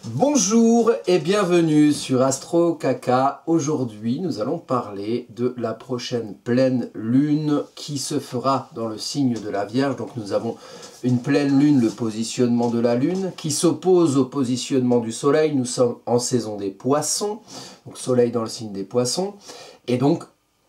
Bonjour et bienvenue sur Astro Kaka. Aujourd'hui, nous allons parler de la prochaine pleine lune qui se fera dans le signe de la Vierge. Donc nous avons une pleine lune, le positionnement de la lune, qui s'oppose au positionnement du soleil. Nous sommes en saison des poissons, donc soleil dans le signe des poissons. Et donc,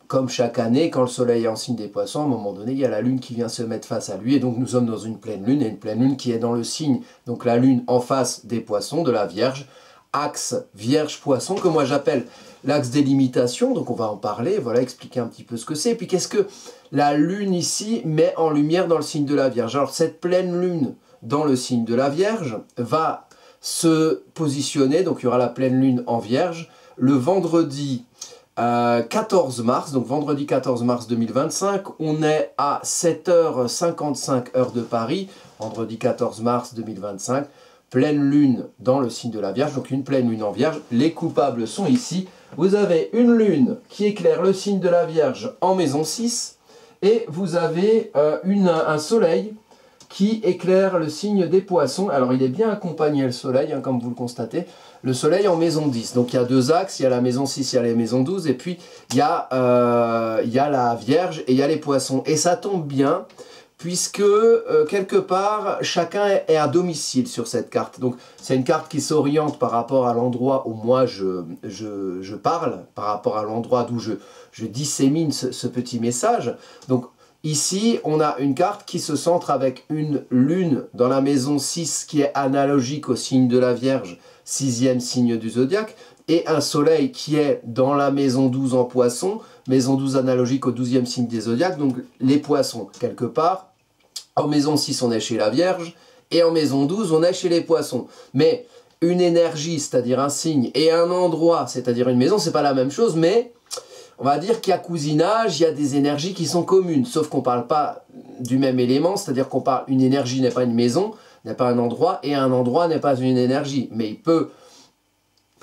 comme chaque année, quand le soleil est en signe des poissons, à un moment donné, il y a la lune qui vient se mettre face à lui. Et donc nous sommes dans une pleine lune, et une pleine lune qui est dans le signe, donc la lune en face des poissons, de la Vierge, axe Vierge-Poisson, que moi j'appelle l'axe des limitations. Donc on va en parler, voilà, expliquer un petit peu ce que c'est. Et puis qu'est-ce que la lune ici met en lumière dans le signe de la Vierge. Alors cette pleine lune dans le signe de la Vierge va se positionner, donc il y aura la pleine lune en Vierge, le vendredi 14 mars, donc vendredi 14 mars 2025, on est à 7h55 heure de Paris, vendredi 14 mars 2025, pleine lune dans le signe de la Vierge, donc une pleine lune en Vierge. Les coupables sont ici. Vous avez une lune qui éclaire le signe de la Vierge en maison 6, et vous avez un soleil qui éclaire le signe des poissons. Alors il est bien accompagné le soleil, hein, comme vous le constatez. Le soleil en maison 10. Donc il y a deux axes, il y a la maison 6, il y a la maison 12, et puis il y a la Vierge et il y a les poissons. Et ça tombe bien, puisque quelque part, chacun est à domicile sur cette carte. Donc c'est une carte qui s'oriente par rapport à l'endroit où moi je parle, par rapport à l'endroit d'où je dissémine ce petit message. Donc ici, on a une carte qui se centre avec une lune dans la maison 6 qui est analogique au signe de la Vierge, 6e signe du zodiaque, et un soleil qui est dans la maison 12 en poisson, maison 12 analogique au 12e signe des zodiaques, donc les poissons, quelque part. En maison 6, on est chez la Vierge, et en maison 12, on est chez les poissons. Mais une énergie, c'est-à-dire un signe, et un endroit, c'est-à-dire une maison, c'est pas la même chose, mais on va dire qu'il y a cousinage, il y a des énergies qui sont communes, sauf qu'on ne parle pas du même élément, c'est-à-dire qu'on parle, une énergie n'est pas une maison, n'est pas un endroit, et un endroit n'est pas une énergie. Mais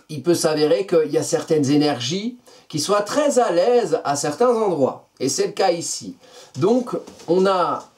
il peut s'avérer qu'il y a certaines énergies qui soient très à l'aise à certains endroits. Et c'est le cas ici. Donc, on a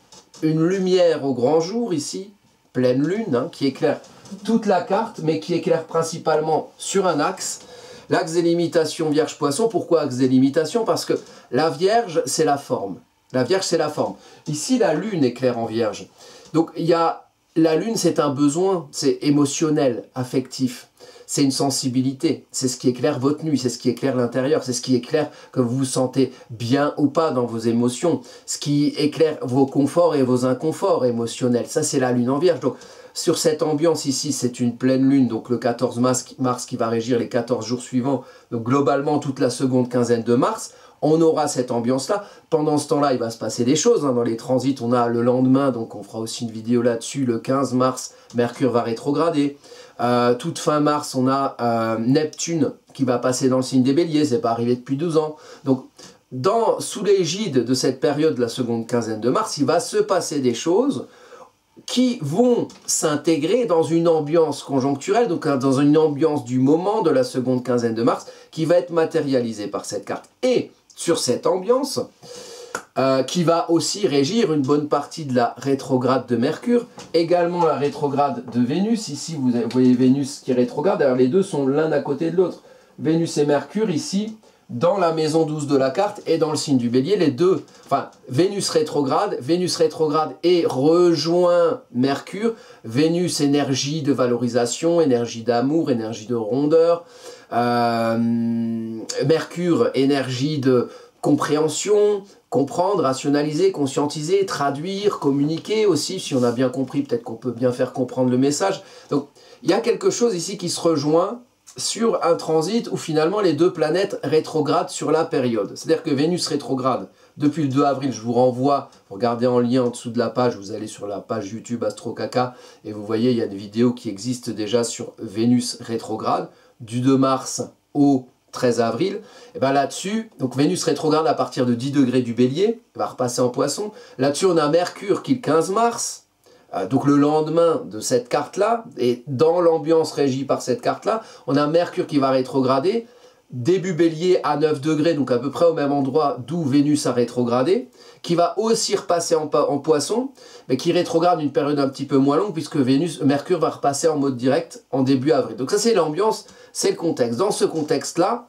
une lumière au grand jour ici, pleine lune, hein, qui éclaire toute la carte, mais qui éclaire principalement sur un axe. L'axe des limitations Vierge-Poisson. Pourquoi axe des limitations? Parce que la Vierge, c'est la forme. La Vierge, c'est la forme. Ici, la Lune éclaire en Vierge. Donc, la Lune, c'est un besoin, c'est émotionnel, affectif. C'est une sensibilité. C'est ce qui éclaire votre nuit, c'est ce qui éclaire l'intérieur, c'est ce qui éclaire que vous vous sentez bien ou pas dans vos émotions, ce qui éclaire vos conforts et vos inconforts émotionnels. Ça, c'est la Lune en Vierge. Donc, sur cette ambiance ici, c'est une pleine lune, donc le 14 mars qui va régir les 14 jours suivants. Donc globalement, toute la seconde quinzaine de mars, on aura cette ambiance-là. Pendant ce temps-là, il va se passer des choses. Hein. Dans les transits, on a le lendemain, donc on fera aussi une vidéo là-dessus, le 15 mars, Mercure va rétrograder. Toute fin mars, on a Neptune qui va passer dans le signe des Béliers, c'est pas arrivé depuis 12 ans. Donc, sous l'égide de cette période, de la seconde quinzaine de mars, il va se passer des choses qui vont s'intégrer dans une ambiance conjoncturelle, donc dans une ambiance du moment de la seconde quinzaine de mars, qui va être matérialisée par cette carte. Et sur cette ambiance, qui va aussi régir une bonne partie de la rétrograde de Mercure, également la rétrograde de Vénus. Ici, vous voyez Vénus qui est rétrograde, alors les deux sont l'un à côté de l'autre. Vénus et Mercure, ici, dans la maison 12 de la carte et dans le signe du Bélier, les deux, enfin Vénus rétrograde et rejoint Mercure. Vénus, énergie de valorisation, énergie d'amour, énergie de rondeur. Mercure, énergie de compréhension, comprendre, rationaliser, conscientiser, traduire, communiquer aussi. Si on a bien compris, peut-être qu'on peut bien faire comprendre le message. Donc il y a quelque chose ici qui se rejoint sur un transit où finalement les deux planètes rétrogradent sur la période. C'est-à-dire que Vénus rétrograde depuis le 2 avril, je vous renvoie, regardez en lien en dessous de la page, vous allez sur la page YouTube Astro Kaka et vous voyez, il y a des vidéos qui existent déjà sur Vénus rétrograde, du 2 mars au 13 avril. Et bien là-dessus, donc Vénus rétrograde à partir de 10 degrés du Bélier, elle va repasser en Poisson. Là-dessus, on a Mercure qui est le 15 mars, donc le lendemain de cette carte-là, et dans l'ambiance régie par cette carte-là, on a Mercure qui va rétrograder, début Bélier à 9 degrés, donc à peu près au même endroit d'où Vénus a rétrogradé, qui va aussi repasser en Poisson, mais qui rétrograde une période un petit peu moins longue, puisque Mercure va repasser en mode direct en début avril. Donc ça c'est l'ambiance, c'est le contexte. Dans ce contexte-là,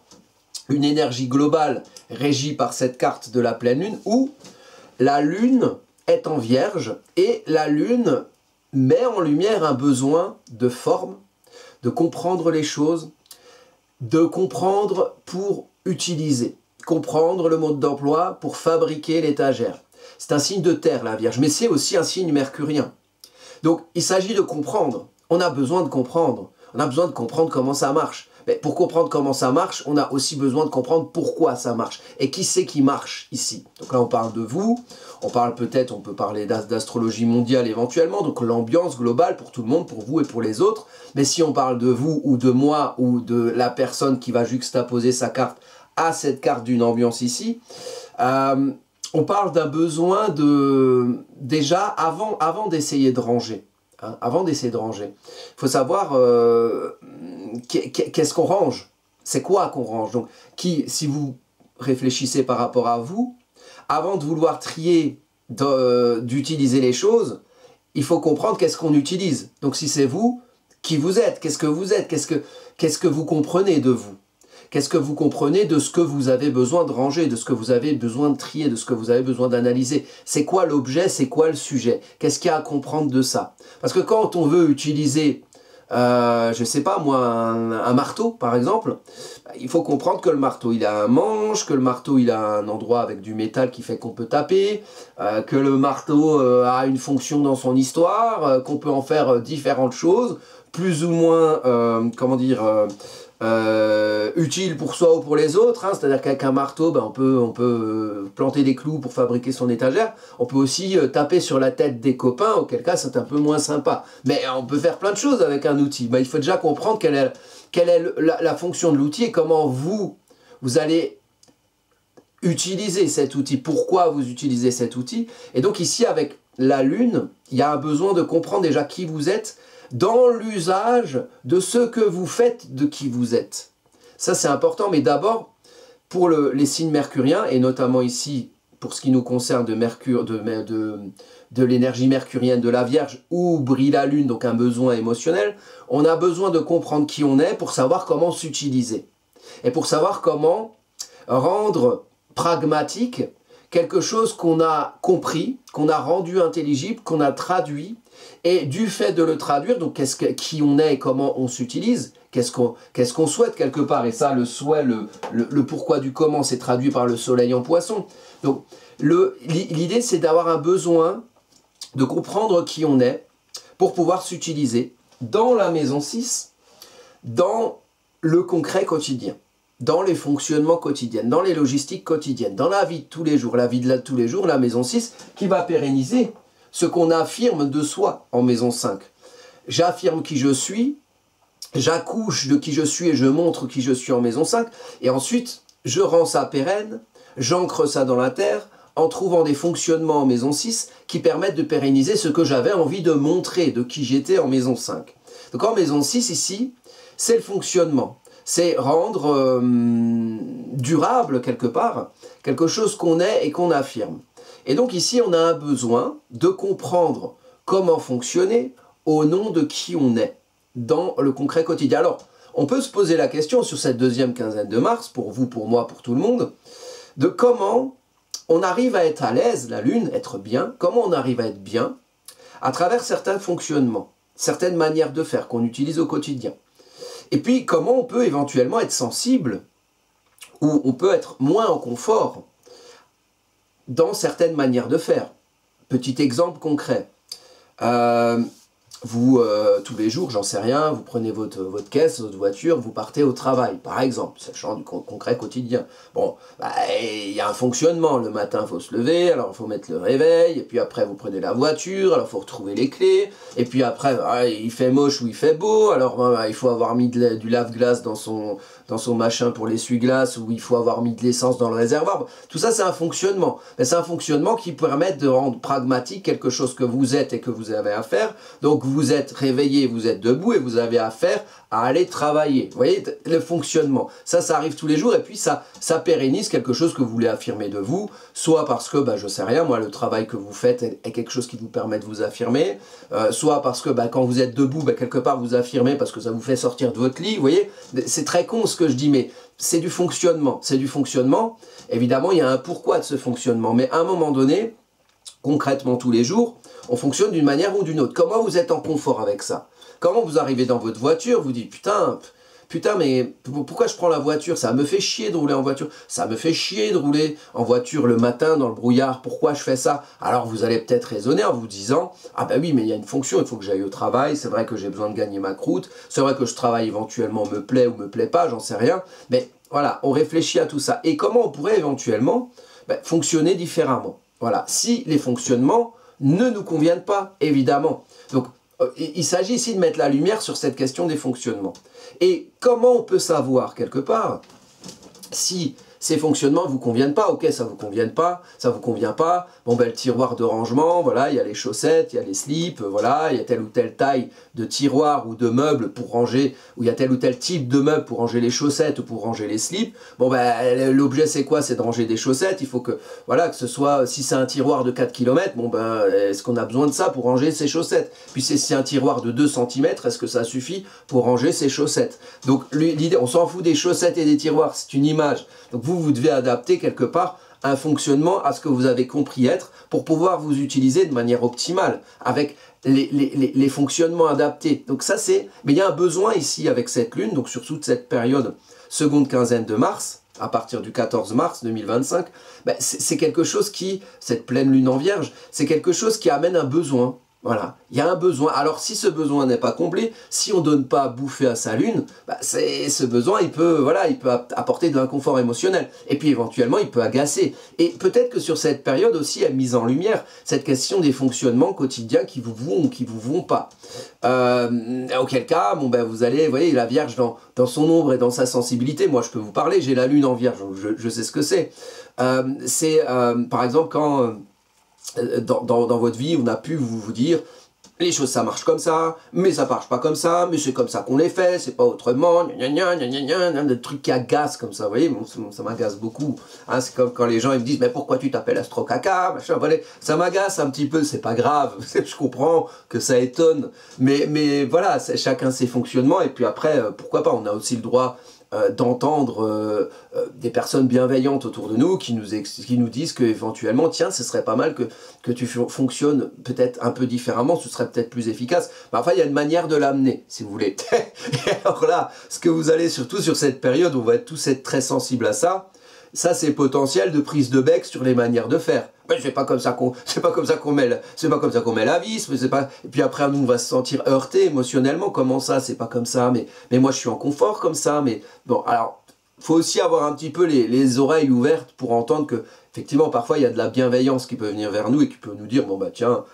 une énergie globale régie par cette carte de la pleine lune, où la lune est en Vierge, et la lune met en lumière un besoin de forme, de comprendre les choses, de comprendre pour utiliser, comprendre le mode d'emploi pour fabriquer l'étagère. C'est un signe de terre, la Vierge, mais c'est aussi un signe mercurien. Donc, il s'agit de comprendre. On a besoin de comprendre. On a besoin de comprendre comment ça marche. Mais pour comprendre comment ça marche, on a aussi besoin de comprendre pourquoi ça marche. Et qui c'est qui marche ici? Donc là, on parle de vous. On parle peut-être, on peut parler d'astrologie mondiale éventuellement. Donc l'ambiance globale pour tout le monde, pour vous et pour les autres. Mais si on parle de vous ou de moi ou de la personne qui va juxtaposer sa carte à cette carte d'une ambiance ici, on parle d'un besoin de... Déjà, avant d'essayer de ranger, hein, avant d'essayer de ranger, il faut savoir qu'est-ce qu'on range. C'est quoi qu'on range? Donc, si vous réfléchissez par rapport à vous, avant de vouloir trier, d'utiliser les choses, il faut comprendre qu'est-ce qu'on utilise. Donc, si c'est vous, qui vous êtes? Qu'est-ce que vous êtes? Qu'est-ce que vous comprenez de vous? Qu'est-ce que vous comprenez de ce que vous avez besoin de ranger, de ce que vous avez besoin de trier, de ce que vous avez besoin d'analyser? C'est quoi l'objet? C'est quoi le sujet? Qu'est-ce qu'il y a à comprendre de ça? Parce que quand on veut utiliser, je sais pas moi, un marteau par exemple, il faut comprendre que le marteau il a un manche, que le marteau il a un endroit avec du métal qui fait qu'on peut taper, que le marteau a une fonction dans son histoire, qu'on peut en faire différentes choses, plus ou moins, comment dire... utile pour soi ou pour les autres, hein. C'est-à-dire qu'avec un marteau, ben, on peut planter des clous pour fabriquer son étagère, on peut aussi taper sur la tête des copains, auquel cas c'est un peu moins sympa. Mais on peut faire plein de choses avec un outil. Ben, il faut déjà comprendre quelle est la fonction de l'outil et comment vous allez utiliser cet outil, pourquoi vous utilisez cet outil. Et donc ici avec la Lune, il y a un besoin de comprendre déjà qui vous êtes, dans l'usage de ce que vous faites de qui vous êtes. Ça c'est important, mais d'abord pour les signes mercuriens, et notamment ici pour ce qui nous concerne de Mercure, de l'énergie mercurienne de la Vierge, où brille la Lune, donc un besoin émotionnel, on a besoin de comprendre qui on est pour savoir comment s'utiliser. Et pour savoir comment rendre pragmatique quelque chose qu'on a compris, qu'on a rendu intelligible, qu'on a traduit. Et du fait de le traduire, donc qui on est et comment on s'utilise, qu'est-ce qu'on souhaite quelque part. Et ça, le souhait, le pourquoi du comment, c'est traduit par le soleil en Poisson. Donc l'idée, c'est d'avoir un besoin de comprendre qui on est pour pouvoir s'utiliser dans la maison 6, dans le concret quotidien, dans les fonctionnements quotidiens, dans les logistiques quotidiennes, dans la vie de tous les jours, tous les jours, la maison 6 qui va pérenniser ce qu'on affirme de soi en maison 5. J'affirme qui je suis, j'accouche de qui je suis et je montre qui je suis en maison 5, et ensuite je rends ça pérenne, j'ancre ça dans la terre, en trouvant des fonctionnements en maison 6 qui permettent de pérenniser ce que j'avais envie de montrer, de qui j'étais en maison 5. Donc en maison 6 ici, c'est le fonctionnement, c'est rendre durable quelque part, quelque chose qu'on est et qu'on affirme. Et donc ici, on a un besoin de comprendre comment fonctionner au nom de qui on est dans le concret quotidien. Alors, on peut se poser la question sur cette deuxième quinzaine de mars, pour vous, pour moi, pour tout le monde, de comment on arrive à être à l'aise, la Lune, être bien, comment on arrive à être bien à travers certains fonctionnements, certaines manières de faire qu'on utilise au quotidien. Et puis, comment on peut éventuellement être sensible ou on peut être moins en confort dans certaines manières de faire. Petit exemple concret. Vous, tous les jours, j'en sais rien, vous prenez votre caisse, votre voiture, vous partez au travail, par exemple, sachant du concret quotidien. Bon, il y a un fonctionnement, le matin, il faut se lever, alors il faut mettre le réveil, et puis après, vous prenez la voiture, alors il faut retrouver les clés, et puis après, il fait moche ou il fait beau, alors il faut avoir mis du lave-glace dans son machin pour l'essuie-glace, ou il faut avoir mis de l'essence dans le réservoir. Tout ça, c'est un fonctionnement. Mais c'est un fonctionnement qui permet de rendre pragmatique quelque chose que vous êtes et que vous avez à faire. Donc, vous êtes réveillé, vous êtes debout et vous avez affaire à aller travailler. Vous voyez le fonctionnement. Ça arrive tous les jours et puis ça pérennise quelque chose que vous voulez affirmer de vous, soit parce que, je sais rien, moi, le travail que vous faites est quelque chose qui vous permet de vous affirmer, soit parce que quand vous êtes debout, quelque part vous affirmez parce que ça vous fait sortir de votre lit. Vous voyez, c'est très con ce que je dis, mais c'est du fonctionnement. C'est du fonctionnement. Évidemment, il y a un pourquoi de ce fonctionnement, mais à un moment donné, concrètement tous les jours, on fonctionne d'une manière ou d'une autre. Comment vous êtes en confort avec ça? Comment vous arrivez dans votre voiture, vous dites putain, mais pourquoi je prends la voiture? Ça me fait chier de rouler en voiture. Ça me fait chier de rouler en voiture le matin dans le brouillard. Pourquoi je fais ça? Alors vous allez peut-être raisonner en vous disant, ah ben oui, mais il y a une fonction, il faut que j'aille au travail, c'est vrai que j'ai besoin de gagner ma croûte, c'est vrai que je travaille éventuellement me plaît ou me plaît pas, j'en sais rien. Mais voilà, on réfléchit à tout ça. Et comment on pourrait éventuellement fonctionner différemment? Voilà, si les fonctionnements ne nous conviennent pas, évidemment. Donc, il s'agit ici de mettre la lumière sur cette question des fonctionnements. Et comment on peut savoir, quelque part, si ces fonctionnements ne vous conviennent pas? Ok, ça ne vous convient pas, ça ne vous convient pas. Bon, le tiroir de rangement, voilà, il y a les chaussettes, il y a les slips, voilà, il y a telle ou telle taille de tiroir ou de meuble pour ranger, ou il y a tel ou tel type de meuble pour ranger les chaussettes ou pour ranger les slips. Bon, l'objet, c'est quoi? C'est de ranger des chaussettes. Il faut que, voilà, que ce soit, si c'est un tiroir de 4 km, est-ce qu'on a besoin de ça pour ranger ses chaussettes? Puis si c'est un tiroir de 2 cm, est-ce que ça suffit pour ranger ses chaussettes? Donc, l'idée, on s'en fout des chaussettes et des tiroirs, c'est une image. Donc, vous devez adapter quelque part un fonctionnement à ce que vous avez compris être pour pouvoir vous utiliser de manière optimale avec les fonctionnements adaptés. Donc ça c'est, mais il y a un besoin ici avec cette lune, donc sur toute cette période seconde quinzaine de mars, à partir du 14 mars 2025, c'est quelque chose qui, cette pleine lune en vierge, c'est quelque chose qui amène un besoin. Voilà, il y a un besoin. Alors si ce besoin n'est pas comblé, si on ne donne pas à bouffer à sa lune, ce besoin, il peut apporter de l'inconfort émotionnel. Et puis éventuellement, il peut agacer. Et peut-être que sur cette période aussi est mise en lumière cette question des fonctionnements quotidiens qui vous vont ou qui vous vont pas. Auquel cas, vous allez, vous voyez, la Vierge dans son ombre et dans sa sensibilité. Moi, je peux vous parler, j'ai la lune en Vierge, donc je sais ce que c'est. Par exemple, quand... Dans votre vie, on a pu vous dire les choses ça marche comme ça, mais ça marche pas comme ça, mais c'est comme ça qu'on les fait, c'est pas autrement, des trucs qui agacent comme ça, vous voyez, ça m'agace beaucoup. Hein, c'est comme quand les gens ils me disent mais pourquoi tu t'appelles Astro Caca, machin, voilà, ça m'agace un petit peu, c'est pas grave, je comprends que ça étonne, mais voilà, chacun ses fonctionnements, et puis après, pourquoi pas, on a aussi le droit d'entendre des personnes bienveillantes autour de nous qui nous disent qu'éventuellement, tiens, ce serait pas mal que tu fonctionnes peut-être un peu différemment, ce serait peut-être plus efficace. Mais enfin, il y a une manière de l'amener, si vous voulez. Et alors là, ce que vous allez, surtout sur cette période, on va tous être très sensibles à ça, c'est potentiel de prise de bec sur les manières de faire. Mais c'est pas comme ça qu'on met la vis, mais c'est pas. Et puis après nous on va se sentir heurté émotionnellement. Comment ça, c'est pas comme ça, mais moi je suis en confort comme ça. Mais bon, alors faut aussi avoir un petit peu les oreilles ouvertes pour entendre que effectivement parfois il y a de la bienveillance qui peut venir vers nous et qui peut nous dire bon tiens,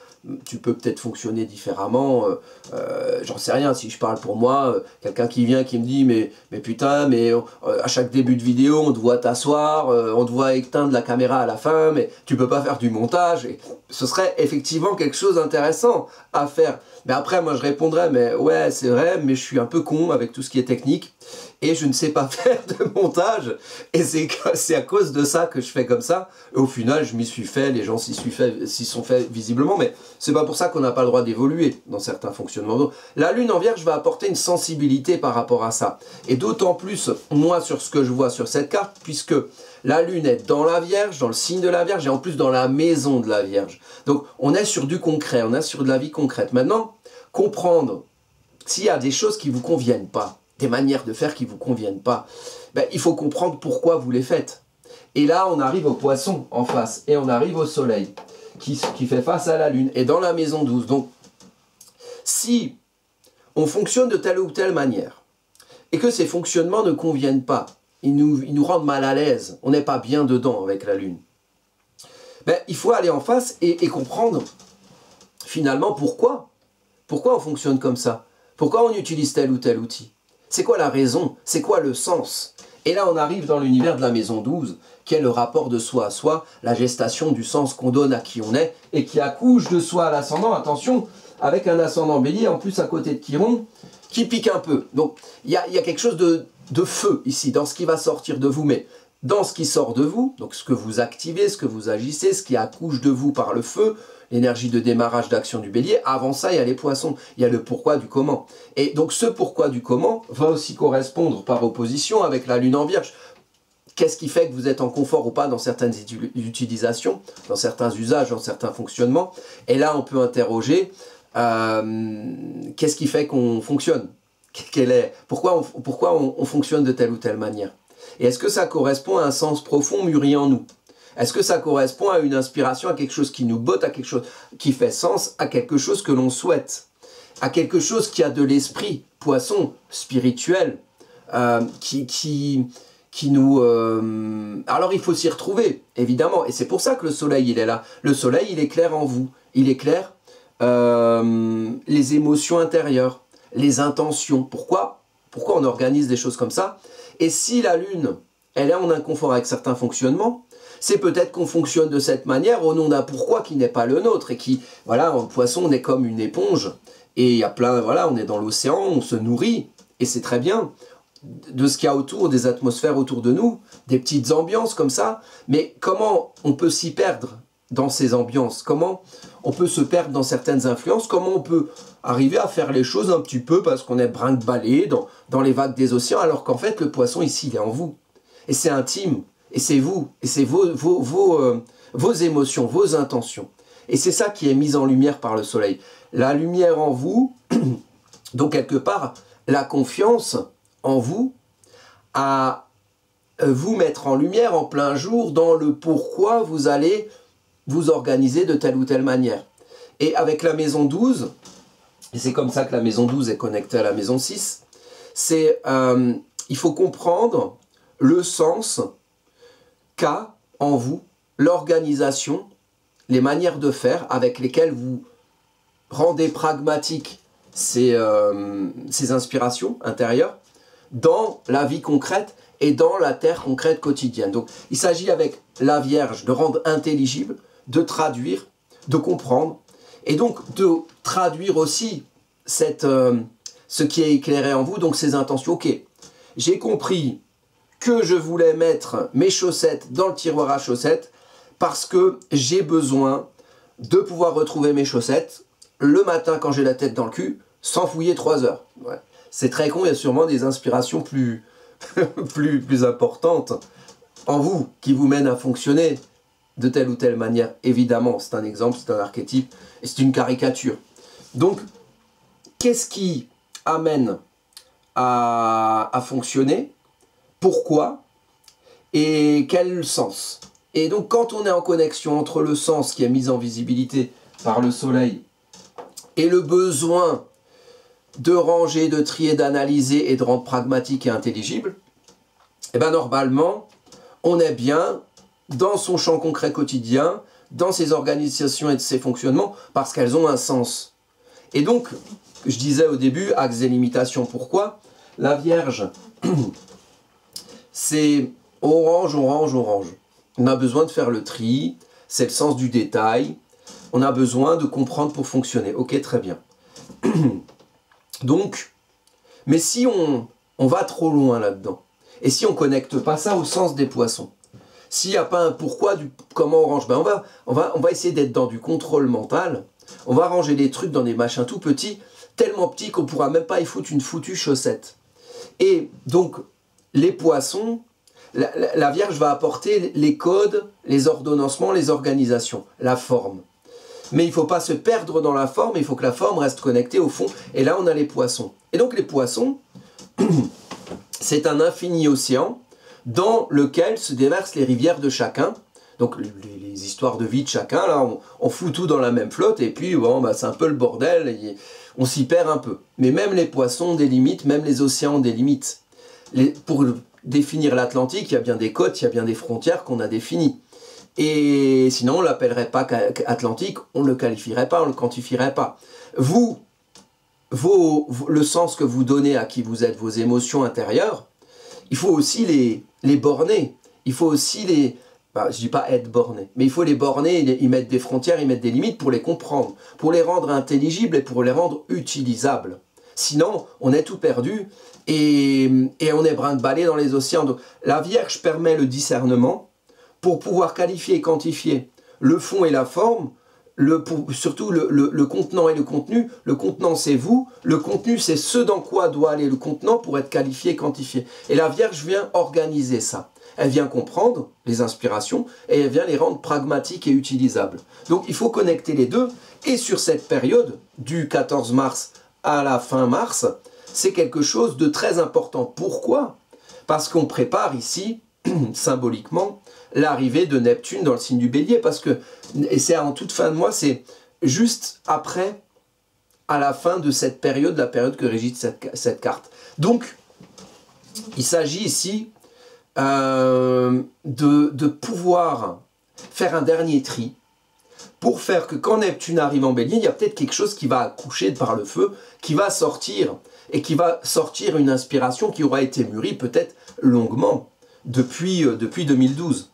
tu peux peut-être fonctionner différemment, j'en sais rien, si je parle pour moi, quelqu'un qui vient qui me dit mais putain, à chaque début de vidéo on te voit t'asseoir, on te voit éteindre la caméra à la fin, mais tu peux pas faire du montage, et ce serait effectivement quelque chose d'intéressant à faire. Mais après moi je répondrais mais ouais c'est vrai, mais je suis un peu con avec tout ce qui est technique, et je ne sais pas faire de montage, et c'est à cause de ça que je fais comme ça, et au final je m'y suis fait, les gens s'y sont fait visiblement, mais c'est pas pour ça qu'on n'a pas le droit d'évoluer dans certains fonctionnements. Donc, la lune en vierge va apporter une sensibilité par rapport à ça, et d'autant plus moi sur ce que je vois sur cette carte, puisque la lune est dans la Vierge, dans le signe de la Vierge, et en plus dans la maison de la Vierge. Donc on est sur du concret, on est sur de la vie concrète. Maintenant, comprendre s'il y a des choses qui ne vous conviennent pas, des manières de faire qui ne vous conviennent pas, il faut comprendre pourquoi vous les faites. Et là, on arrive au poisson en face, et on arrive au soleil, qui fait face à la lune, et dans la maison 12. Donc, si on fonctionne de telle ou telle manière, et que ces fonctionnements ne conviennent pas, ils nous rendent mal à l'aise, on n'est pas bien dedans avec la lune, il faut aller en face et comprendre finalement pourquoi on fonctionne comme ça, pourquoi on utilise tel ou tel outil, c'est quoi la raison, c'est quoi le sens. Et là on arrive dans l'univers de la maison 12, qui est le rapport de soi à soi, la gestation du sens qu'on donne à qui on est, et qui accouche de soi à l'ascendant. Attention, avec un ascendant bélier, en plus à côté de Chiron, qui pique un peu. Donc il y a quelque chose de feu ici, dans ce qui va sortir de vous, mais dans ce qui sort de vous, donc ce que vous activez, ce que vous agissez, ce qui accouche de vous par le feu, l'énergie de démarrage d'action du bélier, avant ça il y a les poissons, il y a le pourquoi du comment. Et donc ce pourquoi du comment va aussi correspondre par opposition avec la lune en vierge. Qu'est-ce qui fait que vous êtes en confort ou pas dans certaines utilisations, dans certains usages, dans certains fonctionnements. Et là on peut interroger, qu'est-ce qui fait qu'on fonctionne? Pourquoi on fonctionne de telle ou telle manière? Et est-ce que ça correspond à un sens profond mûri en nous? Est-ce que ça correspond à une inspiration, à quelque chose qui nous botte, à quelque chose qui fait sens, à quelque chose que l'on souhaite, à quelque chose qui a de l'esprit, poisson, spirituel, qui nous... Alors il faut s'y retrouver, évidemment, et c'est pour ça que le soleil, il est là. Le soleil, il éclaire en vous, il éclaire les émotions intérieures, les intentions. Pourquoi on organise des choses comme ça? Et si la lune, elle est en inconfort avec certains fonctionnements, c'est peut-être qu'on fonctionne de cette manière au nom d'un pourquoi qui n'est pas le nôtre et qui, voilà, en poisson, on est comme une éponge et il y a plein, voilà, on est dans l'océan, on se nourrit et c'est très bien de ce qu'il y a autour, des atmosphères autour de nous, des petites ambiances comme ça, mais comment on peut s'y perdre dans ces ambiances? Comment on peut se perdre dans certaines influences? Comment on peut arriver à faire les choses un petit peu parce qu'on est brinque-ballé dans les vagues des océans, alors qu'en fait le poisson ici il est en vous et c'est intime et c'est vous et c'est vos émotions, vos intentions, et c'est ça qui est mis en lumière par le soleil, la lumière en vous. Donc quelque part la confiance en vous à vous mettre en lumière en plein jour dans le pourquoi vous allez vous organiser de telle ou telle manière. Et avec la maison 12, et c'est comme ça que la maison 12 est connectée à la maison 6, c'est il faut comprendre le sens qu'a en vous l'organisation, les manières de faire avec lesquelles vous rendez pragmatiques ces inspirations intérieures dans la vie concrète et dans la terre concrète quotidienne. Donc il s'agit avec la Vierge de rendre intelligible, de traduire, de comprendre, et donc de traduire aussi ce qui est éclairé en vous, donc ces intentions. Ok, j'ai compris que je voulais mettre mes chaussettes dans le tiroir à chaussettes parce que j'ai besoin de pouvoir retrouver mes chaussettes le matin quand j'ai la tête dans le cul, sans fouiller 3 heures. Ouais. C'est très con, il y a sûrement des inspirations plus importantes en vous qui vous mènent à fonctionner de telle ou telle manière. Évidemment, c'est un exemple, c'est un archétype, et c'est une caricature. Donc, qu'est-ce qui amène à fonctionner? Pourquoi? Et quel sens? Et donc, quand on est en connexion entre le sens qui est mis en visibilité par le soleil et le besoin de ranger, de trier, d'analyser et de rendre pragmatique et intelligible, et bien normalement, on est bien dans son champ concret quotidien, dans ses organisations et ses fonctionnements, parce qu'elles ont un sens. Et donc, je disais au début, axe et limitation, pourquoi? La Vierge, c'est orange, orange, orange. On a besoin de faire le tri, c'est le sens du détail, on a besoin de comprendre pour fonctionner. Ok, très bien. Donc, mais si on va trop loin là-dedans, et si on ne connecte pas ça au sens des poissons, s'il n'y a pas un pourquoi du comment on range, ben on va essayer d'être dans du contrôle mental, on va ranger les trucs dans des machins tout petits, tellement petits qu'on ne pourra même pas y foutre une foutue chaussette. Et donc, les poissons, la Vierge va apporter les codes, les ordonnancements, les organisations, la forme. Mais il ne faut pas se perdre dans la forme, il faut que la forme reste connectée au fond. Et là, on a les poissons. Et donc, les poissons, c'est un infini océan dans lequel se déversent les rivières de chacun. Donc, les histoires de vie de chacun, là, on fout tout dans la même flotte. Et puis, bon, bah, c'est un peu le bordel. On s'y perd un peu. Mais même les poissons ont des limites, même les océans ont des limites. Pour définir l'Atlantique, il y a bien des côtes, il y a bien des frontières qu'on a définies. Et sinon, on ne l'appellerait pas Atlantique, on ne le qualifierait pas, on ne le quantifierait pas. Vous, le sens que vous donnez à qui vous êtes, vos émotions intérieures, il faut aussi les borner, il faut aussi bah, je dis pas être borné, mais il faut les borner, y mettre des frontières, y mettre des limites pour les comprendre, pour les rendre intelligibles et pour les rendre utilisables. Sinon, on est tout perdu et on est brinque-ballé dans les océans. Donc, la Vierge permet le discernement pour pouvoir qualifier et quantifier le fond et la forme, surtout le contenant et le contenu. Le contenant, c'est vous. Le contenu, c'est ce dans quoi doit aller le contenant pour être qualifié et quantifié. Et la Vierge vient organiser ça. Elle vient comprendre les inspirations et elle vient les rendre pragmatiques et utilisables. Donc, il faut connecter les deux. Et sur cette période, du 14 mars à la fin mars, c'est quelque chose de très important. Pourquoi? Parce qu'on prépare ici, symboliquement, l'arrivée de Neptune dans le signe du Bélier, parce que, et c'est en toute fin de mois, c'est juste après, à la fin de cette période, la période que régit cette carte. Donc, il s'agit ici de pouvoir faire un dernier tri, pour faire que quand Neptune arrive en Bélier, il y a peut-être quelque chose qui va accoucher par le feu, qui va sortir, et qui va sortir une inspiration qui aura été mûrie peut-être longuement, depuis 2012.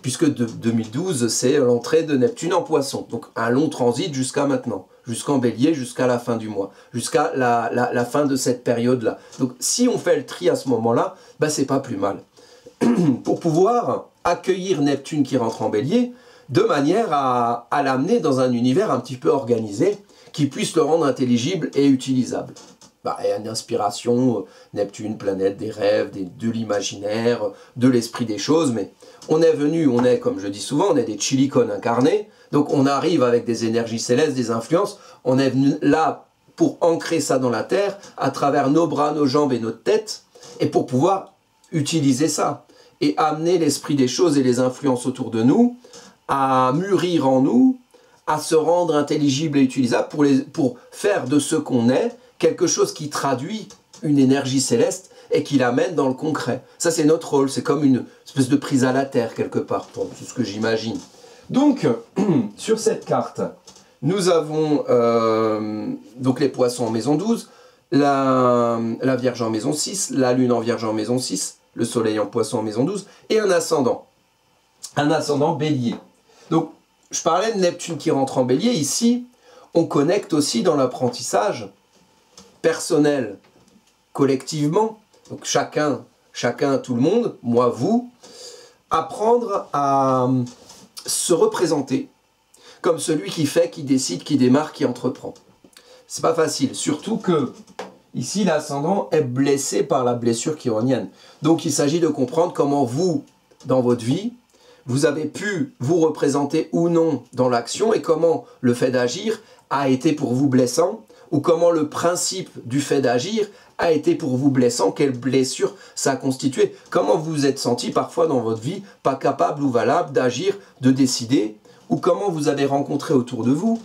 Puisque 2012, c'est l'entrée de Neptune en Poisson. Donc un long transit jusqu'à maintenant, jusqu'en Bélier, jusqu'à la fin du mois, jusqu'à la fin de cette période-là. Donc si on fait le tri à ce moment-là, ben, c'est pas plus mal. Pour pouvoir accueillir Neptune qui rentre en Bélier, de manière à l'amener dans un univers un petit peu organisé, qui puisse le rendre intelligible et utilisable. Bah, il y a une inspiration, Neptune, planète des rêves, de l'imaginaire, de l'esprit des choses, mais on est, comme je dis souvent, on est des chilicones incarnés, donc on arrive avec des énergies célestes, des influences, on est venu là pour ancrer ça dans la terre, à travers nos bras, nos jambes et notre tête, et pour pouvoir utiliser ça, et amener l'esprit des choses et les influences autour de nous, à mûrir en nous, à se rendre intelligible et utilisable pour faire de ce qu'on est quelque chose qui traduit une énergie céleste et qui l'amène dans le concret. Ça, c'est notre rôle, c'est comme une espèce de prise à la terre quelque part, c'est ce que j'imagine. Donc, sur cette carte, nous avons donc les poissons en maison 12, la Vierge en maison 6, la Lune en Vierge en maison 6, le Soleil en Poisson en maison 12, et un ascendant Bélier. Donc, je parlais de Neptune qui rentre en Bélier. Ici, on connecte aussi dans l'apprentissage personnel, collectivement, donc chacun, tout le monde, moi, vous, apprendre à se représenter comme celui qui fait, qui décide, qui démarre, qui entreprend. C'est pas facile, surtout que ici, l'ascendant est blessé par la blessure chironienne. Donc, il s'agit de comprendre comment vous, dans votre vie, vous avez pu vous représenter ou non dans l'action et comment le fait d'agir a été pour vous blessant ou comment le principe du fait d'agir a été pour vous blessant, quelle blessure ça a constitué, comment vous vous êtes senti parfois dans votre vie pas capable ou valable d'agir, de décider, ou comment vous avez rencontré autour de vous,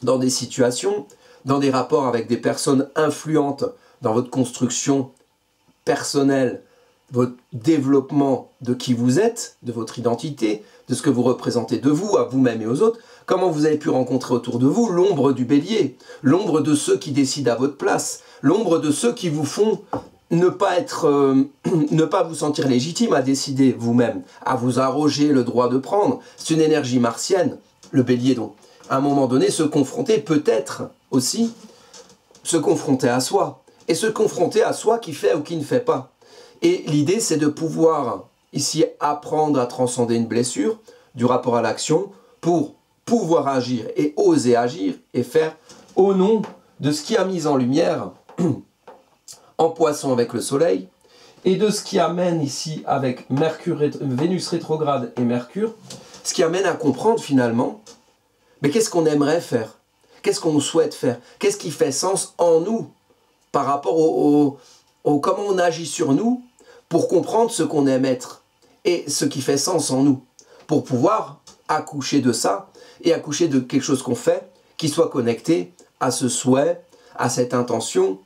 dans des situations, dans des rapports avec des personnes influentes dans votre construction personnelle, votre développement de qui vous êtes, de votre identité, de ce que vous représentez de vous, à vous-même et aux autres, comment vous avez pu rencontrer autour de vous l'ombre du Bélier, l'ombre de ceux qui décident à votre place, l'ombre de ceux qui vous font ne pas vous sentir légitime à décider vous-même, à vous arroger le droit de prendre. C'est une énergie martienne, le Bélier donc. À un moment donné, se confronter peut-être aussi, se confronter à soi, et se confronter à soi qui fait ou qui ne fait pas. Et l'idée, c'est de pouvoir, ici, apprendre à transcender une blessure du rapport à l'action pour pouvoir agir et oser agir et faire au nom de ce qui a mis en lumière en Poisson avec le Soleil et de ce qui amène ici avec Vénus rétrograde et Mercure, ce qui amène à comprendre finalement, mais qu'est-ce qu'on aimerait faire? Qu'est-ce qu'on souhaite faire? Qu'est-ce qui fait sens en nous par rapport au comment on agit sur nous pour comprendre ce qu'on aime être et ce qui fait sens en nous, pour pouvoir accoucher de ça et accoucher de quelque chose qu'on fait qui soit connecté à ce souhait, à cette intention,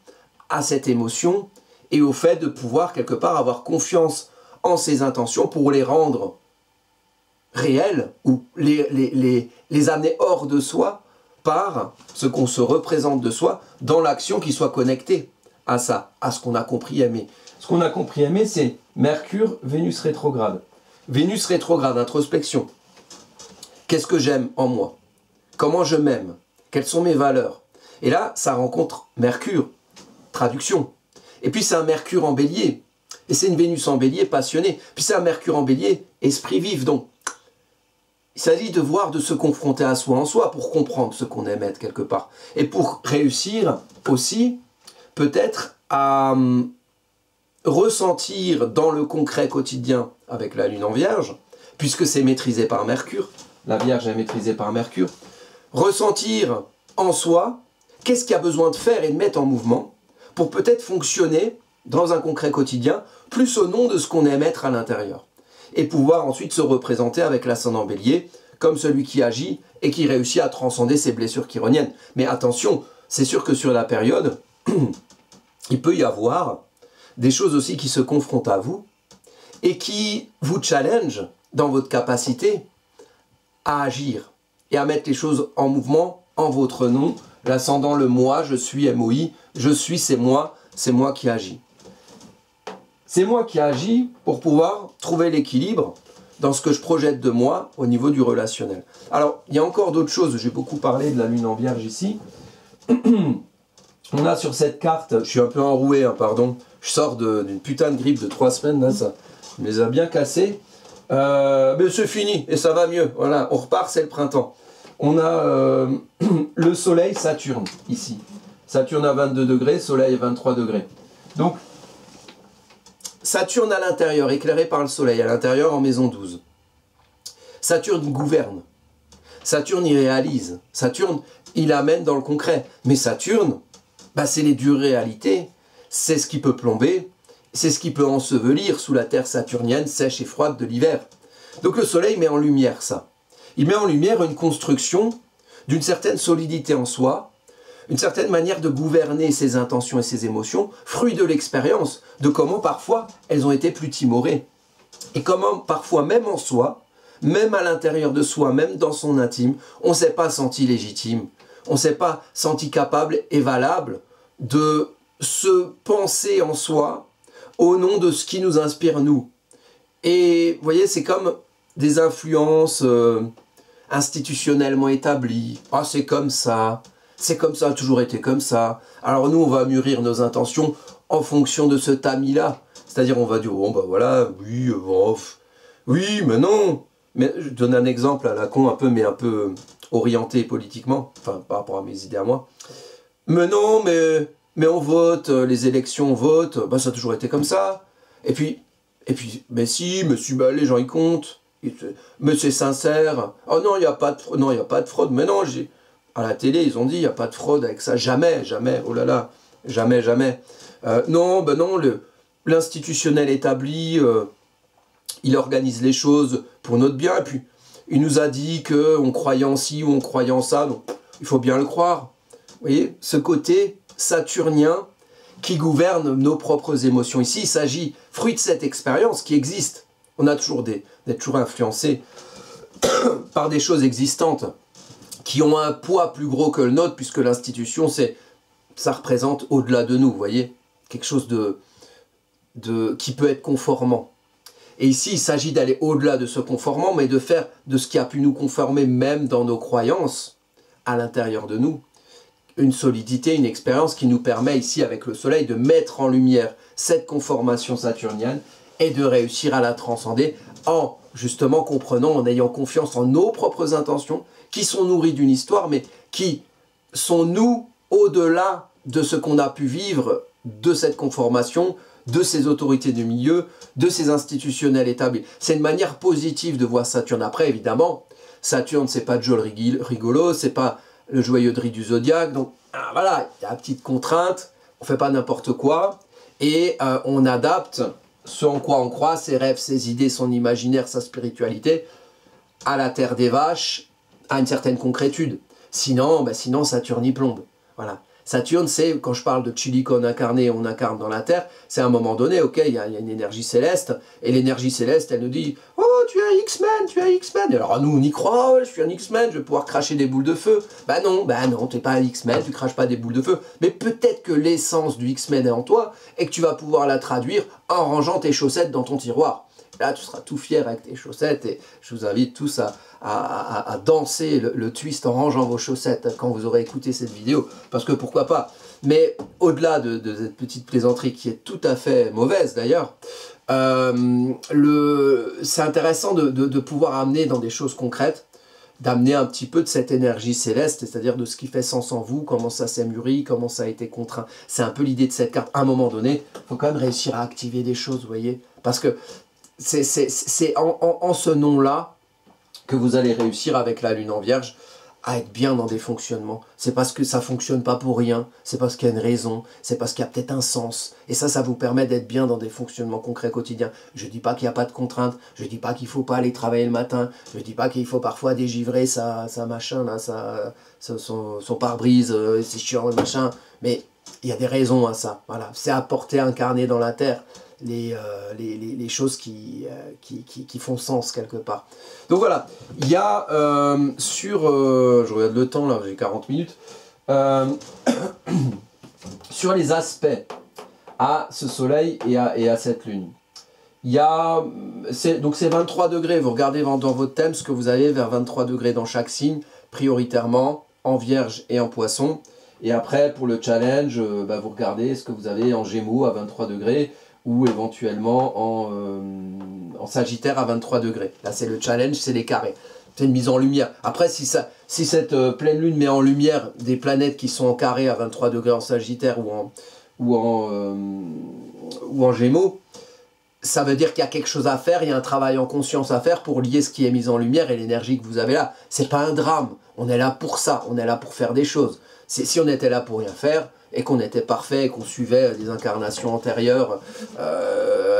à cette émotion et au fait de pouvoir quelque part avoir confiance en ces intentions pour les rendre réelles ou les amener hors de soi par ce qu'on se représente de soi dans l'action qui soit connectée à ça, à ce qu'on a compris aimer. Ce qu'on a compris aimer, c'est Mercure, Vénus rétrograde. Vénus rétrograde, introspection. Qu'est-ce que j'aime en moi? Comment je m'aime? Quelles sont mes valeurs? Et là, ça rencontre Mercure, traduction. Et puis c'est un Mercure en bélier. Et c'est une Vénus en bélier passionnée. Puis c'est un Mercure en bélier, esprit vif. Donc, il s'agit de voir, de se confronter à soi en soi pour comprendre ce qu'on aime être quelque part. Et pour réussir aussi, peut-être à ressentir dans le concret quotidien avec la Lune en Vierge, puisque c'est maîtrisé par Mercure, la Vierge est maîtrisée par Mercure, ressentir en soi qu'est-ce qu'il y a besoin de faire et de mettre en mouvement pour peut-être fonctionner dans un concret quotidien, plus au nom de ce qu'on aime être à l'intérieur. Et pouvoir ensuite se représenter avec l'ascendant bélier comme celui qui agit et qui réussit à transcender ses blessures chironiennes. Mais attention, c'est sûr que sur la période, il peut y avoir des choses aussi qui se confrontent à vous et qui vous challenge dans votre capacité à agir et à mettre les choses en mouvement en votre nom. L'ascendant, le moi, je suis MOI, je suis, c'est moi qui agis. C'est moi qui agis pour pouvoir trouver l'équilibre dans ce que je projette de moi au niveau du relationnel. Alors, il y a encore d'autres choses, j'ai beaucoup parlé de la Lune en Vierge ici. On a sur cette carte, je suis un peu enroué, hein, pardon, je sors d'une putain de grippe de 3 semaines, là, ça me les a bien cassés. Mais c'est fini, et ça va mieux, voilà, on repart, c'est le printemps. On a le Soleil, Saturne, ici. Saturne à 22 degrés, Soleil à 23 degrés. Donc, Saturne à l'intérieur, éclairé par le Soleil, à l'intérieur en maison 12. Saturne gouverne. Saturne, il réalise. Saturne, il amène dans le concret. Mais Saturne, bah, c'est les dures réalités. C'est ce qui peut plomber. C'est ce qui peut ensevelir sous la terre saturnienne sèche et froide de l'hiver. Donc le Soleil met en lumière ça. Il met en lumière une construction d'une certaine solidité en soi, une certaine manière de gouverner ses intentions et ses émotions, fruit de l'expérience, de comment parfois elles ont été plus timorées. Et comment parfois, même en soi, même à l'intérieur de soi, même dans son intime, on ne s'est pas senti légitime, on ne s'est pas senti capable et valable de se penser en soi au nom de ce qui nous inspire nous. Et vous voyez, c'est comme des influences institutionnellement établies. Ah, c'est comme ça, a toujours été comme ça. Alors nous, on va mûrir nos intentions en fonction de ce tamis-là. C'est-à-dire, on va dire, bon, bah voilà, oui, bon, oui, mais non. Mais je donne un exemple à la con, mais un peu orienté politiquement, enfin, par rapport à mes idées à moi. Mais non, mais on vote, les élections, on vote, bah ça a toujours été comme ça. Et puis mais si, bah, les gens, ils comptent. Mais c'est sincère. Oh non, il n'y a pas de fraude. Mais non, à la télé, ils ont dit, il n'y a pas de fraude avec ça. Jamais, jamais. Oh là là, jamais, jamais. Non, ben non, l'institutionnel établi, il organise les choses pour notre bien. Et puis, il nous a dit qu'on croyait en ci ou on croyait en ça. Donc, il faut bien le croire. Vous voyez, ce côté saturnien qui gouverne nos propres émotions. Ici, il s'agit, fruit de cette expérience qui existe. On a toujours d'être toujours influencé par des choses existantes qui ont un poids plus gros que le nôtre, puisque l'institution, ça représente au-delà de nous, vous voyez, quelque chose qui peut être conformant. Et ici, il s'agit d'aller au-delà de ce conformant, mais de faire de ce qui a pu nous conformer, même dans nos croyances, à l'intérieur de nous, une solidité, une expérience qui nous permet ici, avec le Soleil, de mettre en lumière cette conformation saturnienne et de réussir à la transcender en, justement, comprenant, en ayant confiance en nos propres intentions, qui sont nourries d'une histoire, mais qui sont nous au-delà de ce qu'on a pu vivre de cette conformation, de ces autorités du milieu, de ces institutionnels établis. C'est une manière positive de voir Saturne. Après, évidemment, Saturne, c'est pas Joel rigolo, c'est pas le joyeuderie du zodiaque, donc voilà, il y a une petite contrainte, on fait pas n'importe quoi, et on adapte ce en quoi on croit, ses rêves, ses idées, son imaginaire, sa spiritualité, à la terre des vaches, à une certaine concrétude. Sinon, sinon Saturne y plombe. Voilà. Saturne, c'est, quand je parle de Chilicon incarné, on incarne dans la Terre, c'est à un moment donné, ok, il y a une énergie céleste, et l'énergie céleste, elle nous dit « Oh, tu es un X-Men, tu es un X-Men !» Alors nous, on y croit, oh, je suis un X-Men, je vais pouvoir cracher des boules de feu. Bah non, tu n'es pas un X-Men, tu craches pas des boules de feu. Mais peut-être que l'essence du X-Men est en toi, et que tu vas pouvoir la traduire en rangeant tes chaussettes dans ton tiroir. Là, tu seras tout fier avec tes chaussettes et je vous invite tous à danser le twist en rangeant vos chaussettes quand vous aurez écouté cette vidéo, parce que pourquoi pas. Mais au-delà de cette petite plaisanterie qui est tout à fait mauvaise d'ailleurs, c'est intéressant de pouvoir amener dans des choses concrètes, d'amener un petit peu de cette énergie céleste, c'est-à-dire de ce qui fait sens en vous, comment ça s'est mûri, comment ça a été contraint. C'est un peu l'idée de cette carte. À un moment donné, il faut quand même réussir à activer des choses, vous voyez, parce que c'est en ce nom-là que vous allez réussir avec la lune en vierge à être bien dans des fonctionnements. C'est parce que ça ne fonctionne pas pour rien, c'est parce qu'il y a une raison, c'est parce qu'il y a peut-être un sens. Et ça vous permet d'être bien dans des fonctionnements concrets quotidiens. Je ne dis pas qu'il n'y a pas de contraintes, je ne dis pas qu'il ne faut pas aller travailler le matin, je ne dis pas qu'il faut parfois dégivrer sa machin, là, son pare-brise, c'est chiant, machin. Mais il y a des raisons à ça. Voilà. C'est apporter, incarner dans la terre les choses qui font sens quelque part. Donc voilà, il y a je regarde le temps là, j'ai 40 minutes, sur les aspects à ce soleil et à cette lune. Il y a, donc c'est 23 degrés, vous regardez dans votre thème ce que vous avez vers 23 degrés dans chaque signe, prioritairement en vierge et en poisson. Et après pour le challenge, vous regardez ce que vous avez en gémeaux à 23 degrés, ou éventuellement en Sagittaire à 23 degrés. Là, c'est le challenge, c'est les carrés. C'est une mise en lumière. Après, si cette pleine lune met en lumière des planètes qui sont en carré à 23 degrés en Sagittaire ou en Gémeaux, ça veut dire qu'il y a quelque chose à faire, il y a un travail en conscience à faire pour lier ce qui est mis en lumière et l'énergie que vous avez là. C'est pas un drame. On est là pour ça. On est là pour faire des choses. Si on était là pour rien faire, et qu'on était parfait, et qu'on suivait des incarnations antérieures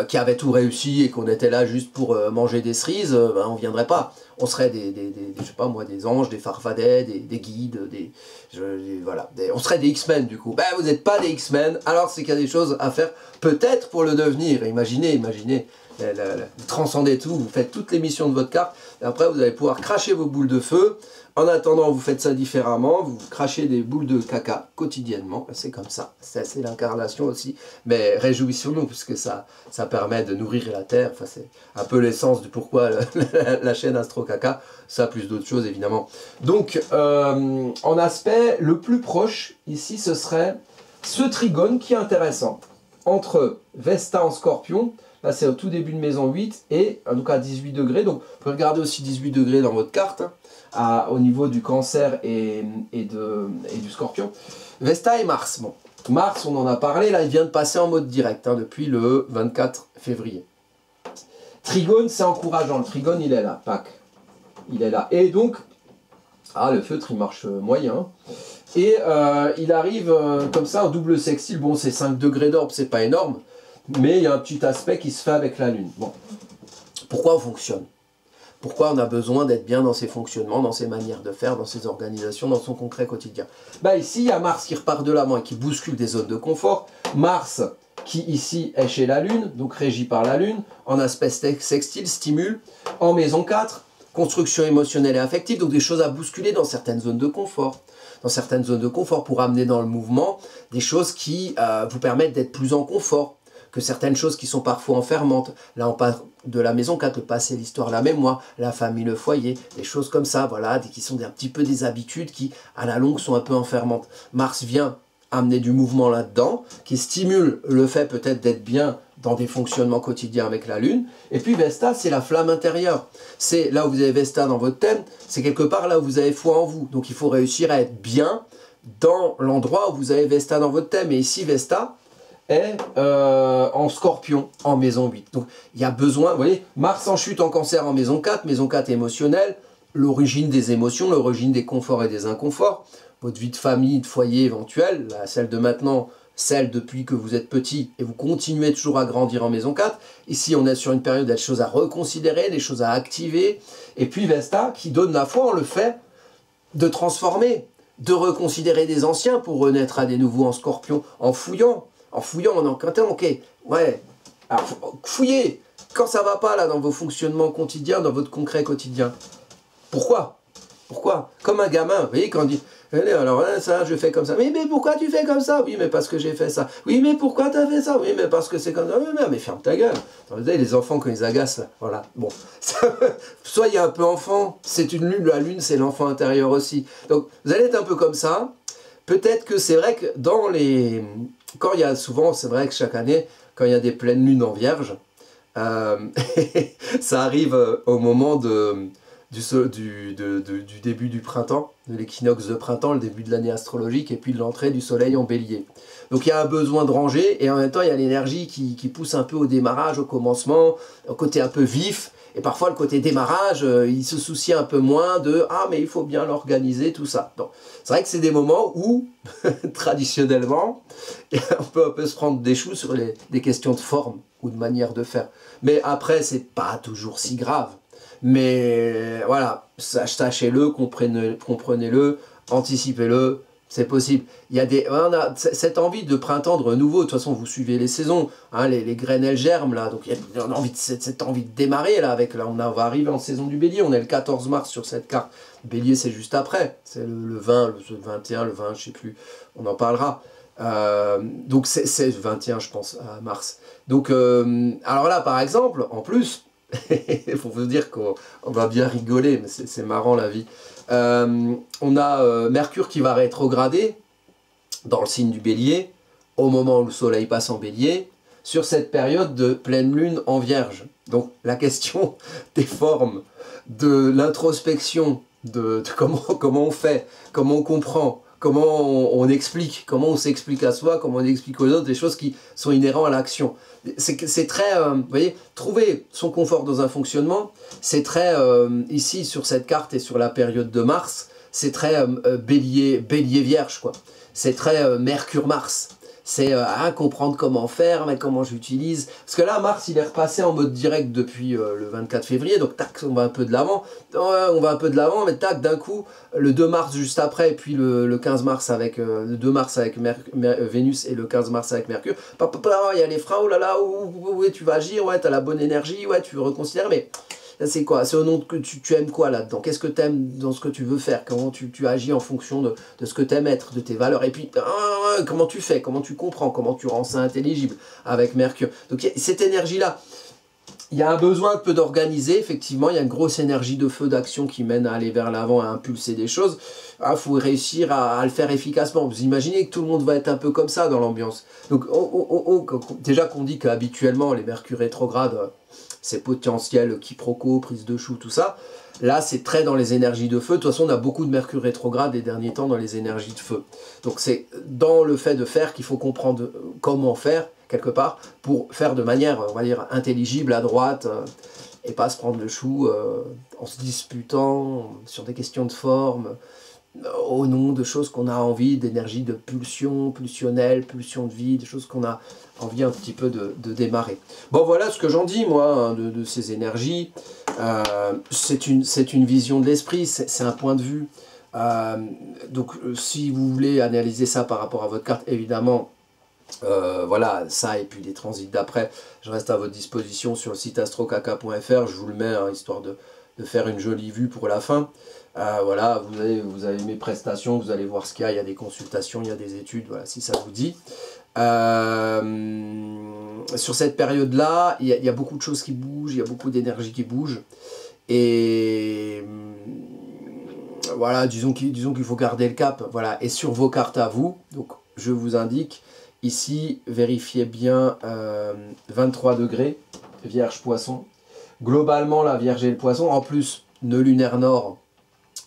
qui avaient tout réussi, et qu'on était là juste pour manger des cerises, on ne viendrait pas. On serait je sais pas moi, des anges, des farfadets, des guides, voilà. On serait des X-Men du coup. Ben, vous n'êtes pas des X-Men, alors c'est qu'il y a des choses à faire, peut-être pour le devenir. Imaginez, vous transcendez tout, vous faites toutes les missions de votre carte, et après vous allez pouvoir cracher vos boules de feu. En attendant, vous faites ça différemment, vous crachez des boules de caca quotidiennement, c'est comme ça, c'est l'incarnation aussi, mais réjouissons-nous, puisque ça permet de nourrir la terre, enfin, c'est un peu l'essence du pourquoi la chaîne Astro Caca, ça plus d'autres choses évidemment. Donc, en aspect, le plus proche, ici, ce serait ce trigone qui est intéressant, entre Vesta en Scorpion, là c'est au tout début de maison 8, et donc à 18 degrés, donc vous pouvez regarder aussi 18 degrés dans votre carte, hein, au niveau du Cancer et du Scorpion. Vesta et Mars. Bon, Mars, on en a parlé, là il vient de passer en mode direct hein, depuis le 24 février. Trigone, c'est encourageant. Le Trigone, il est là, Pâques. Il est là. Et donc, le feutre, il marche moyen. Et il arrive comme ça en double sextile. Bon, c'est 5 degrés d'orbe, c'est pas énorme. Mais il y a un petit aspect qui se fait avec la Lune. Bon, pourquoi on fonctionne ? Pourquoi on a besoin d'être bien dans ses fonctionnements, dans ses manières de faire, dans ses organisations, dans son concret quotidien? Ici, il y a Mars qui repart de l'avant et qui bouscule des zones de confort. Mars qui ici est chez la Lune, donc régi par la Lune, en aspect sextile, stimule, en maison 4, construction émotionnelle et affective, donc des choses à bousculer dans certaines zones de confort. Dans certaines zones de confort pour amener dans le mouvement des choses qui vous permettent d'être plus en confort que certaines choses qui sont parfois enfermantes. Là, on parle de la maison 4, le passé, l'histoire, la mémoire, la famille, le foyer, des choses comme ça, voilà, qui sont un petit peu des habitudes qui, à la longue, sont un peu enfermantes. Mars vient amener du mouvement là-dedans, qui stimule le fait peut-être d'être bien dans des fonctionnements quotidiens avec la Lune. Et puis Vesta, c'est la flamme intérieure. C'est là où vous avez Vesta dans votre thème, c'est quelque part là où vous avez foi en vous. Donc il faut réussir à être bien dans l'endroit où vous avez Vesta dans votre thème. Et ici, Vesta est en Scorpion, en maison 8. Donc il y a besoin, vous voyez, Mars en chute en Cancer en maison 4 émotionnelle, l'origine des émotions, l'origine des conforts et des inconforts, votre vie de famille, de foyer éventuelle, celle de maintenant, celle depuis que vous êtes petit, et vous continuez toujours à grandir en maison 4. Ici, on est sur une période, il y a des choses à reconsidérer, des choses à activer. Et puis Vesta, qui donne la foi en le fait de transformer, de reconsidérer des anciens pour renaître à des nouveaux en Scorpion, en fouillant, en enquêtant, ok, ouais, alors fouillez, quand ça va pas là dans vos fonctionnements quotidiens, dans votre concret quotidien. Pourquoi? Pourquoi? Comme un gamin, vous voyez, quand on dit, allez, alors ça, je fais comme ça. Oui, mais pourquoi tu fais comme ça? Oui, mais parce que j'ai fait ça. Oui, mais pourquoi tu as fait ça? Oui, mais parce que c'est comme ça. Oui, mais ferme ta gueule. Vous savez, les enfants, quand ils agacent, là, voilà. Bon, soyez un peu enfant. C'est une lune, la lune, c'est l'enfant intérieur aussi. Donc, vous allez être un peu comme ça. Peut-être que c'est vrai que dans les... Quand il y a souvent, c'est vrai que chaque année, quand il y a des pleines lunes en vierge, ça arrive au moment du début du printemps, de l'équinoxe de printemps, le début de l'année astrologique, et puis de l'entrée du soleil en bélier. Donc il y a un besoin de ranger, et en même temps il y a l'énergie qui pousse un peu au démarrage, au commencement, au côté un peu vif, et parfois le côté démarrage, il se soucie un peu moins de « Ah, mais il faut bien l'organiser, tout ça ». C'est vrai que c'est des moments où, traditionnellement, on peut un peu se prendre des choux sur des questions de forme ou de manière de faire. Mais après, c'est pas toujours si grave. Mais voilà, sachez-le, comprenez-le, anticipez-le, c'est possible. On a cette envie de printemps, de renouveau. De toute façon, vous suivez les saisons, hein, les graines elles germent là, donc on a cette envie de démarrer là. On va arriver en saison du Bélier. On est le 14 mars sur cette carte. Le Bélier, c'est juste après, c'est le 20, le 21, le 20, je sais plus. On en parlera. Donc c'est 21, je pense, à mars. Donc alors là, par exemple, en plus. Il faut vous dire qu'on va bien rigoler, mais c'est marrant la vie. On a Mercure qui va rétrograder dans le signe du Bélier, au moment où le soleil passe en Bélier, sur cette période de pleine lune en Vierge. Donc la question des formes, de l'introspection, de comment on fait, comment on comprend, comment on explique, comment on s'explique à soi, comment on explique aux autres, des choses qui sont inhérentes à l'action. C'est très, vous voyez, trouver son confort dans un fonctionnement, c'est très, ici sur cette carte et sur la période de Mars, c'est très bélier vierge, quoi. C'est très Mercure-Mars. C'est comprendre comment faire, mais comment j'utilise. Parce que là, Mars, il est repassé en mode direct depuis le 24 février, donc tac, on va un peu de l'avant. On va un peu de l'avant, mais tac, d'un coup, le 2 mars juste après, et puis le 15 mars avec le 2 mars avec Vénus et le 15 mars avec Mercure. Il y a les freins, oh là là, ouais, tu vas agir, ouais, tu as la bonne énergie, ouais, tu veux reconsidérer, mais... C'est quoi? C'est au nom que tu aimes quoi là-dedans? Qu'est-ce que tu aimes dans ce que tu veux faire? Comment tu agis en fonction de ce que tu aimes être, de tes valeurs? Et puis, comment tu fais? Comment tu comprends? Comment tu rends ça intelligible avec Mercure? Donc, cette énergie-là, il y a un besoin un peu d'organiser, effectivement. Il y a une grosse énergie de feu d'action qui mène à aller vers l'avant, à impulser des choses. Il faut réussir à le faire efficacement. Vous imaginez que tout le monde va être un peu comme ça dans l'ambiance. Donc, déjà qu'on dit qu'habituellement, les Mercure rétrogrades... c'est potentiel, quiproquo, prise de chou, tout ça. Là, c'est très dans les énergies de feu. De toute façon, on a beaucoup de Mercure rétrograde les derniers temps dans les énergies de feu. Donc, c'est dans le fait de faire qu'il faut comprendre comment faire, quelque part, pour faire de manière, on va dire, intelligible, à droite, et pas se prendre le chou en se disputant sur des questions de forme, au nom de choses qu'on a envie, d'énergie de pulsion, pulsionnelle, pulsion de vie, des choses qu'on a envie un petit peu de démarrer. Bon, voilà ce que j'en dis, moi, hein, de ces énergies. C'est une vision de l'esprit, c'est un point de vue. Donc, si vous voulez analyser ça par rapport à votre carte, évidemment, voilà, ça et puis les transits d'après, je reste à votre disposition sur le site astrokaka.fr, je vous le mets, hein, histoire de faire une jolie vue pour la fin. Voilà, vous avez mes prestations, vous allez voir ce qu'il y a, il y a des consultations, il y a des études, voilà, si ça vous dit. Sur cette période-là, il y a beaucoup de choses qui bougent, il y a beaucoup d'énergie qui bouge. Et voilà, disons qu'il faut garder le cap. Voilà. Et sur vos cartes à vous, donc je vous indique, ici, vérifiez bien 23 degrés, Vierge Poisson. Globalement, la Vierge et le Poisson, en plus, nœud lunaire nord,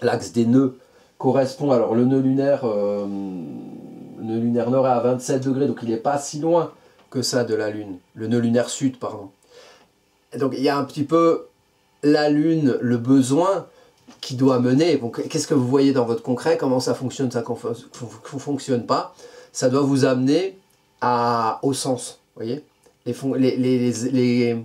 l'axe des nœuds correspond, alors le nœud lunaire nord est à 27 degrés, donc il n'est pas si loin que ça de la Lune. Le nœud lunaire sud, pardon. Et donc il y a un petit peu la Lune, le besoin qui doit mener. Qu'est-ce que vous voyez dans votre concret? Comment ça fonctionne, ça ne fonctionne pas? Ça doit vous amener au sens, vous voyez, les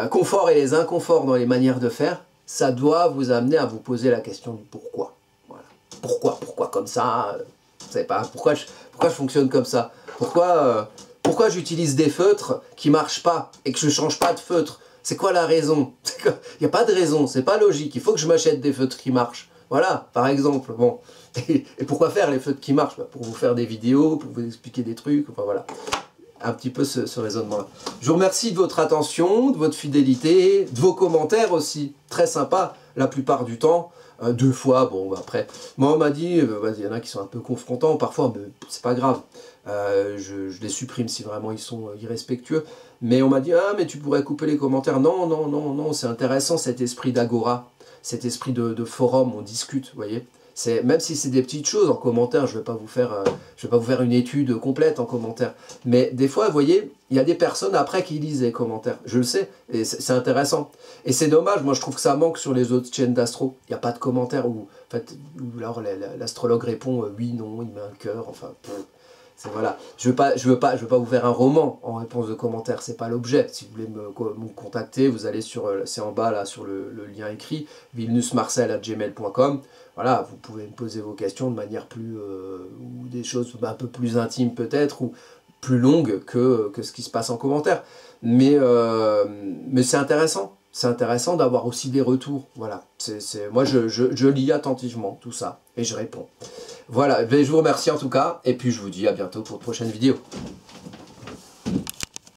conforts et les inconforts dans les manières de faire, ça doit vous amener à vous poser la question du pourquoi. Voilà. Pourquoi comme ça? Vous savez pas, pourquoi je fonctionne comme ça? Pourquoi j'utilise des feutres qui ne marchent pas et que je ne change pas de feutre? C'est quoi la raison? Il n'y a pas de raison, c'est pas logique. Il faut que je m'achète des feutres qui marchent. Voilà, par exemple. Bon. Et pourquoi faire les flottes qui marchent? Pour vous faire des vidéos, pour vous expliquer des trucs, enfin voilà. Un petit peu ce raisonnement-là. Je vous remercie de votre attention, de votre fidélité, de vos commentaires aussi, très sympa la plupart du temps. 2 fois, bon après, moi on m'a dit, il y en a qui sont un peu confrontants parfois, mais c'est pas grave. Je les supprime si vraiment ils sont irrespectueux. Mais on m'a dit, ah mais tu pourrais couper les commentaires. Non, non, non, non, c'est intéressant cet esprit d'agora, cet esprit de forum, on discute, vous voyez. Même si c'est des petites choses en commentaire, je ne vais pas vous faire une étude complète en commentaire. Mais des fois, vous voyez, il y a des personnes après qui lisent les commentaires. Je le sais, et c'est intéressant. Et c'est dommage, moi je trouve que ça manque sur les autres chaînes d'astro. Il n'y a pas de commentaires où, en fait, où alors l'astrologue répond oui, non, il met un cœur, enfin... Voilà. Je veux pas vous faire un roman en réponse de commentaires, c'est pas l'objet. Si vous voulez me contacter, vous allez sur, c'est en bas là sur le lien écrit, vilnusmarcel@gmail.com. Voilà, vous pouvez me poser vos questions de manière plus, ou des choses un peu plus intimes peut-être, ou plus longues que ce qui se passe en commentaire. Mais c'est intéressant. C'est intéressant d'avoir aussi des retours. Voilà. Moi, je lis attentivement tout ça et je réponds. Voilà, je vous remercie en tout cas, et puis je vous dis à bientôt pour de prochaines vidéos.